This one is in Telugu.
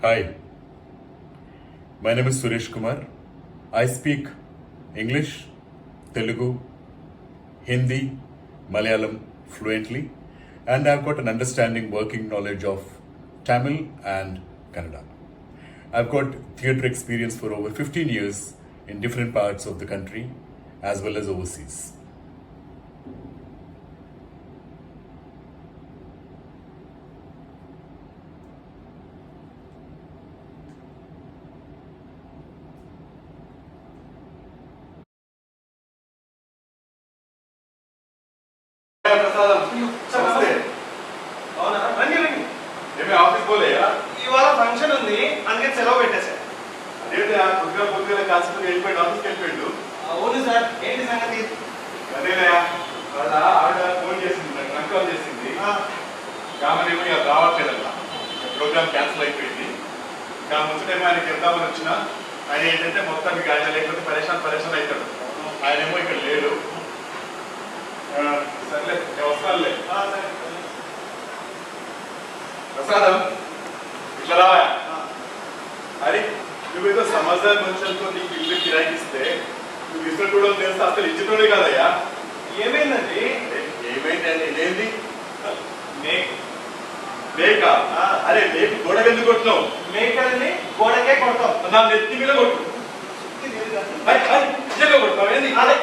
Hi, my name is Suresh Kumar. I speak English, Telugu, Hindi, Malayalam fluently, and I've got an understanding working knowledge of Tamil and Kannada. I've got theatre experience for over 15 years in different parts of the country as well as overseas. అవునా రండి రండి ఏమే ఆఫీస్ పోలేయా? ఇవాళ ఫంక్షన్ ఉంది అందుకే సెలవు పెట్టేశారు. అదేంటి ఆ పొద్దుగా కాసుకుని వెళ్ళిపోయాడు, ఆఫీస్కి వెళ్ళిపోయాడు. అవును సార్, ఏంటి సంగతి? అదేనయ్యా, వాళ్ళ ఆవిడ ఫోన్ చేసింది, నాకు కాల్ చేసింది. కామనేమో ఇక రావట్లేదన్న, ప్రోగ్రామ్ క్యాన్సిల్ అయిపోయింది. ముచ్చటేమో ఆయనకి చెప్తామని వచ్చిన ఆయన ఏంటంటే మొత్తం మీకు ఆయన లేకపోతే పరేషాన్ అవుతాడు. ఆయనేమో ఇక్కడ లేడు. సర్లే వస్తానులే. ప్రసాదం ఇట్లా రావా? అరే నువ్వేదో సమజ్దార్ మనుషులతో నీకు ఇల్లు కిరాయిస్తే నువ్వు ఇష్టం కూడా తెలిస్తే అసలు ఇచ్చినోడే కాదయ్యా. ఏమైందండి? ఏమైందండి? ఏంది మేక? అరే మేకు గోడకి ఎందుకు కొట్టినావు? మేకల్ని గోడకే కొడతాం. నా నెత్తి మీద కొట్టు. నిజంగా కొడతావు ఏంది? అదే